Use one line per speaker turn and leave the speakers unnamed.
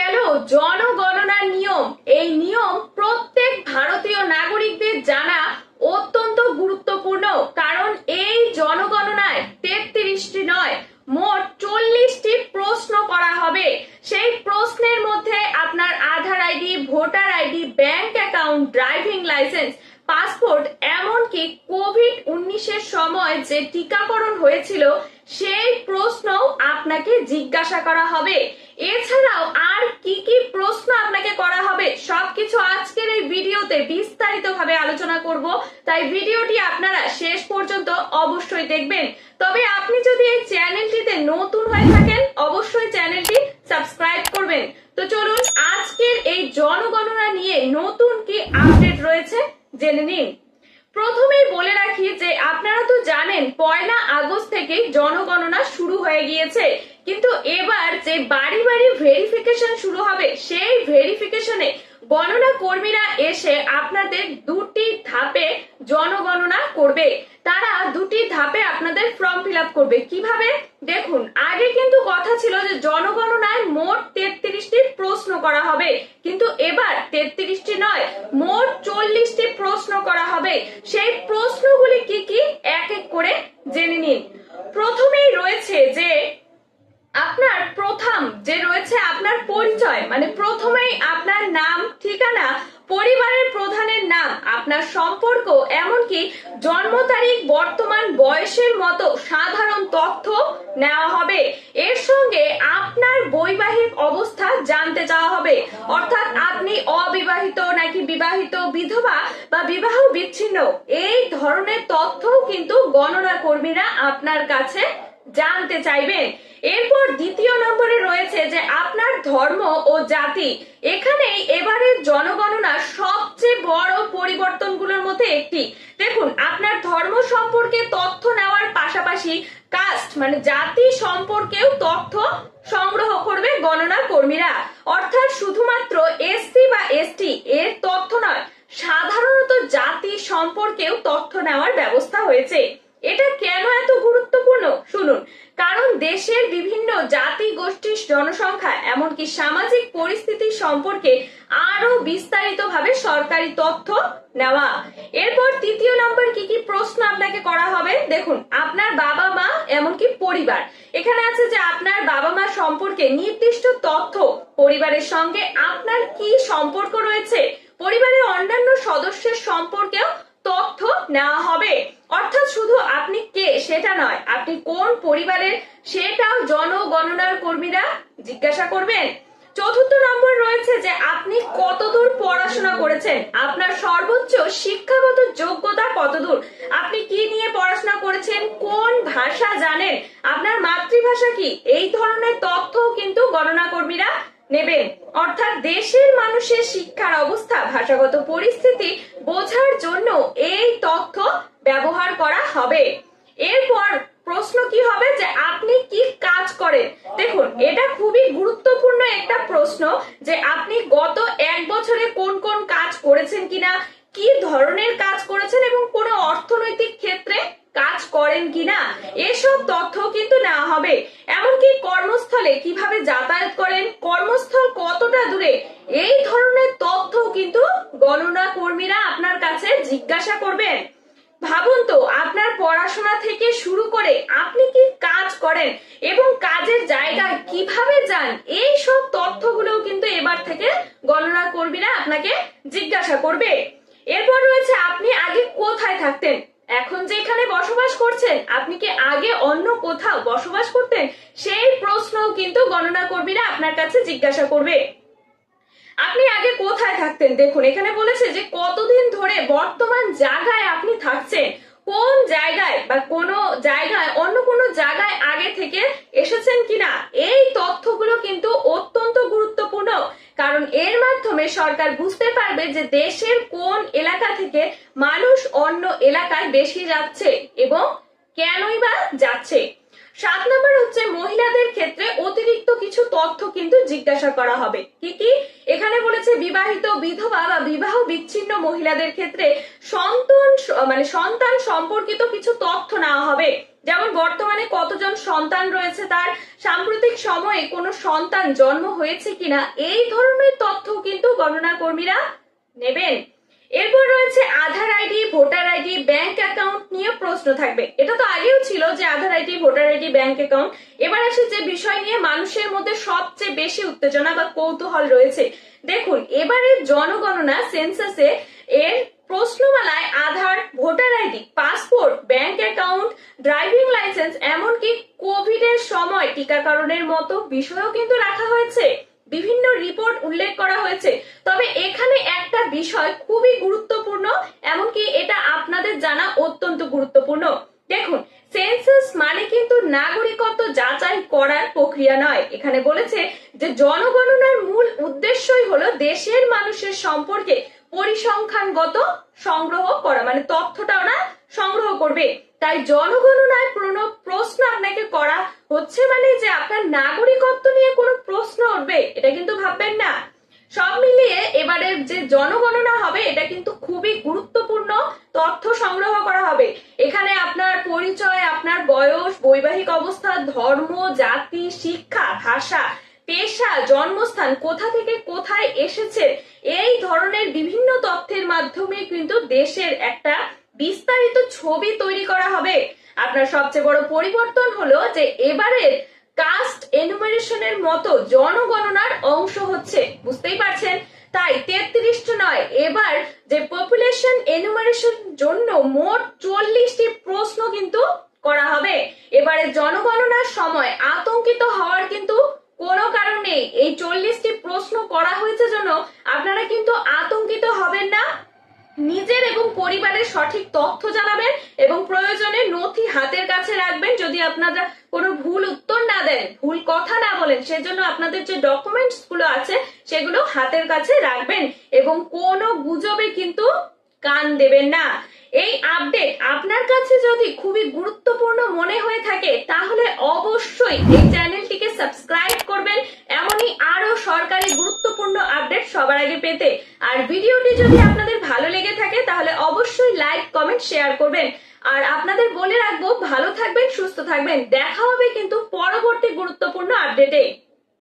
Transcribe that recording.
গেল জনগণনার নিয়ম। এই নিয়ম প্রত্যেক ভারতীয় নাগরিকদের জানা অত্যন্ত গুরুত্বপূর্ণ, কারণ এই জনগণনায় 33টি নয় মোট 40টি প্রশ্ন করা হবে। সেই প্রশ্নের মধ্যে আপনার Aadhaar ID, voter ID, bank account, driving licence, passport, এমনকি কোভিড-19 সময় যে টিকাকরণ হয়েছিল সেই প্রশ্নও আপনাকে জিজ্ঞাসা করা হবে। এছাড়াও আর কি কি প্রশ্ন আপনাকে করা হবে সবকিছু আজকের এই ভিডিওতে বিস্তারিতভাবে আলোচনা করব, তাই ভিডিওটি আপনারা শেষ পর্যন্ত অবশ্যই দেখবেন। তবে আপনি যদি এই চ্যানেলটিতে নতুন হয়ে থাকেন অবশ্যই চ্যানেলটি সাবস্ক্রাইব করবেন। তো চলুন আজকের এই জনগণনা নিয়ে নতুন কি আপডেট রয়েছে জেনে নিন। প্রথমেই বলে রাখি যে আপনারা তো জানেন 1 আগস্ট থেকে জনগণনা শুরু হয়ে গিয়েছে, কিন্তু এবার যে বাড়ি বাড়ি ভেরিফিকেশন শুরু হবে সেই ভেরিফিকেশনে গণনা কর্মীরা এসে আপনাদের 2টি ধাপে জনগণনা করবে। তারা 2টি ধাপে আপনাদের ফর্ম ফিল আপ করবে। কিভাবে দেখুন, আগে কিন্তু কথা ছিল যে জনগণনায় মোট 33টি প্রশ্ন করা হবে, কিন্তু এবার 33টি নয় মোট 40টি প্রশ্ন করা হবে। সেই প্রশ্নগুলি কি কি এক এক করে জেনে নিন। প্রথমেই রয়েছে যে আপনার আপনার পরিচয়, মানে প্রথমেই আপনার নাম, ঠিকানা, পরিবারের প্রধানের নাম, আপনার সম্পর্ক, এমনকি জন্ম তারিখ, বর্তমান বয়সের মতো সাধারণ তথ্য নেওয়া হবে। এর সঙ্গে আপনার বৈবাহিক অবস্থা জানতে চাওয়া হবে, অর্থাৎ আপনি অবিবাহিত নাকি বিবাহিত, বিধবা বা বিবাহ বিচ্ছিন্ন, এই ধরনের তথ্যও কিন্তু গণনা কর্মীরা আপনার কাছে জানতে চাইবেন। এরপর দ্বিতীয় নম্বরে রয়েছে যে আপনার ধর্ম ও জাতি। এখানেই এবারের জনগণনার সবচেয়ে বড় পরিবর্তনগুলোর মধ্যে একটি। দেখুন, আপনার ধর্ম সম্পর্কে তথ্য নেওয়ার পাশাপাশি কাস্ট মানে জাতি সম্পর্কেও তথ্য সংগ্রহ করবে গণনা কর্মীরা, অর্থাৎ শুধুমাত্র এসসি বা এসটি এর তথ্য নয়, সাধারণত জাতি সম্পর্কেও তথ্য নেওয়ার ব্যবস্থা হয়েছে। এটা কেন এত গুরুত্বপূর্ণ শুনুন, কারণ দেশের বিভিন্ন জাতি গোষ্ঠীর জনসংখ্যা এমনকি সামাজিক পরিস্থিতি সম্পর্কে আরো বিস্তারিতভাবে সরকারি তথ্য নেওয়া। এরপর তৃতীয় নম্বর কি কি প্রশ্ন আপনাকে করা হবে দেখুন, আপনার বাবা মা এমনকি পরিবার। এখানে আছে যে আপনার বাবা মা সম্পর্কে নির্দিষ্ট তথ্য, পরিবারের সঙ্গে আপনার কি সম্পর্ক রয়েছে, পরিবারের অন্যান্য সদস্যের সম্পর্কেও তথ্য নেওয়া হবে। অর্থাৎ শুধু আপনি কে সেটা নয়, আপনি কোন পরিবারের সেটাও জনগণনার কর্মীরা জিজ্ঞাসা করবেন। চতুর্থ নম্বর রয়েছে যে আপনি কতদূর পড়াশোনা করেছেন, আপনার সর্বোচ্চ শিক্ষাগত যোগ্যতা কতদূর, আপনি কি নিয়ে পড়াশোনা করেছেন, কোন ভাষা জানেন, আপনার মাতৃভাষা কি, এই ধরনের তথ্যও কিন্তু গণনা কর্মীরা নেবেন। অর্থাৎ দেশের মানুষের শিক্ষার অবস্থা, ভাষাগত পরিস্থিতি বোঝার জন্য এই তথ্য ব্যবহার করা হবে। এরপর প্রশ্ন কি হবে যে আপনি কি কাজ করেন। দেখুন, এটা খুবই গুরুত্বপূর্ণ একটা প্রশ্ন যে আপনি গত 1 বছরে কোন কোন কাজ করেছেন কিনা, কি ধরনের কাজ করেছেন এবং কোনো অর্থনৈতিক ক্ষেত্রে কাজ করেন কিনা, এসব তথ্য কিন্তু নেওয়া হবে। এমনকি কর্মস্থলে কিভাবে যাতায়াত করেন, কর্মস্থল কতটা দূরে, এই ধরনের তথ্য কিন্তু গণনা কর্মীরা আপনার কাছে জিজ্ঞাসা করবেন। ভাবুন তো, আপনার পড়াশোনা থেকে শুরু করে আপনি কি কাজ করেন এবং কাজের জায়গায় কিভাবে যান, এই সব তথ্যগুলোও কিন্তু এবার থেকে গণনা কর্মীরা আপনাকে জিজ্ঞাসা করবে। এরপর রয়েছে আপনি আগে কোথায় থাকতেন, এখন যেখানে বসবাস করছেন আপনি কি আগে অন্য কোথাও বসবাস করতেন, সেই প্রশ্নও কিন্তু গণনা কর্মীরা আপনার কাছে জিজ্ঞাসা করবে। আপনি আগে কোথায় থাকতেন, দেখুন এখানে বলেছে যে কতদিন ধরে বর্তমান জায়গায় আপনি থাকছেন, কোন জায়গায় বা কোন জায়গায় অন্য কোনো জায়গায় আগে থেকে এসেছেন কিনা, এই তথ্যগুলো কিন্তু অত্যন্ত গুরুত্বপূর্ণ, কারণ এর মাধ্যমে সরকার বুঝতে পারবে যে দেশের কোন এলাকা থেকে মানুষ অন্য এলাকায় বেশি যাচ্ছে এবং কেনই বা যাচ্ছে। 7 নম্বর হচ্ছে মহিলাদের ক্ষেত্রে অতিরিক্ত কিছু তথ্য কিন্তু জিজ্ঞাসা করা হবে। কি কি এখানে বলেছে, বিবাহিত, বিধবা বা বিবাহ বিচ্ছিন্ন মহিলাদের ক্ষেত্রে সন্তান সম্পর্কিত কিছু তথ্য নেওয়া হবে, যেমন বর্তমানে কতজন সন্তান রয়েছে, তার সাম্প্রতিক সময়ে কোনো সন্তান জন্ম হয়েছে কিনা, এই ধরনের তথ্য কিন্তু গণনা কর্মীরা নেবেন। এরপর রয়েছে Aadhaar ID, voter ID, bank account নিয়ে প্রশ্ন থাকবে। এটা তো আগেও ছিল যে Aadhaar ID, voter ID, bank account. এবার আসে যে বিষয় নিয়ে মানুষের মধ্যে সবচেয়ে বেশি উত্তেজনা বা কৌতূহল রয়েছে। দেখুন, এবারের জনগণনা সেন্সাসে এর প্রশ্নমালায় Aadhaar, voter ID, passport, bank account, driving licence, এমনকি কোভিড এর সময় টিকাকরণের মতো বিষয়ও কিন্তু রাখা হয়েছে। বিভিন্ন রিপোর্ট উল্লেখ করা হয়েছে। তবে এখানে একটা বিষয় খুবই গুরুত্বপূর্ণ, এমনকি এটা আপনাদের জানা অত্যন্ত গুরুত্বপূর্ণ। দেখুন, সেন্সাস মানে কিন্তু নাগরিকত্ব যাচাই করার প্রক্রিয়া নয়। এখানে বলেছে যে জনগণনার মূল উদ্দেশ্যই হলো দেশের মানুষের সম্পর্কে পরিসংখ্যানগত সংগ্রহ করা, মানে তথ্যটা ওরা সংগ্রহ করবে। তাই জনগণনায় কোনো প্রশ্ন আপনাকে করা হচ্ছে মানে যে আপনার নাগরিকত্ব নিয়ে কোনো প্রশ্ন উঠবে, এটা কিন্তু ভাববেন না। সব মিলিয়ে এবারে যে জনগণনা হবে এটা কিন্তু খুবই গুরুত্বপূর্ণ তথ্য সংগ্রহ করা হবে। এখানে আপনার পরিচয়, আপনার বয়স, বৈবাহিক অবস্থা, ধর্ম, জাতি, শিক্ষা, ভাষা, পেশা, জন্মস্থান, কোথা থেকে কোথায় এসেছে, এই ধরনের বিভিন্ন তথ্যের মাধ্যমে কিন্তু দেশের একটা বিস্তারিত ছবি তৈরি করা হবে। আপনার সবচেয়ে বড় পরিবর্তন হলো যে এবারের কাস্ট এনুমারেশনের মতো জনগণনার অংশ হচ্ছে, বুঝতেই পারছেন। তাই 33টা নয়, এবার যে পপুলেশন এনুমারেশন জন্য মোট 40টি প্রশ্ন কিন্তু করা হবে। এবারে জনগণনার সময় আতঙ্কিত হওয়ার কিন্তু কোনো কারণ নেই। এই 40টি প্রশ্ন করা হয়েছে জন্য আপনারা কিন্তু আতঙ্কিত হবেন না। নিজের এবং পরিবারের সঠিক তথ্য জানাবেন এবং প্রয়োজনে নথি হাতের কাছে রাখবেন। যদি আপনারা কোনো ভুল উত্তর না দেন, ভুল কথা না বলেন, সেজন্য আপনাদের যে ডকুমেন্টস গুলো আছে সেগুলো হাতের কাছে রাখবেন এবং কোনো গুজবে কিন্তু কান দেবেন না। এই আপডেট আপনার কাছে যদি খুবই গুরুত্বপূর্ণ মনে হয়ে থাকে তাহলে অবশ্যই এই চ্যানেলটিকে সাবস্ক্রাইব করবেন, এমনই আরো সরকারি গুরুত্বপূর্ণ আপডেট সবার আগে পেতে। আর ভিডিওটি যদি আপনাদের ভালো লেগে থাকে তাহলে অবশ্যই লাইক, কমেন্ট, শেয়ার করবেন। আর আপনাদের বলে রাখবো, ভালো থাকবেন, সুস্থ থাকবেন। দেখা হবে কিন্তু পরবর্তী গুরুত্বপূর্ণ আপডেটে।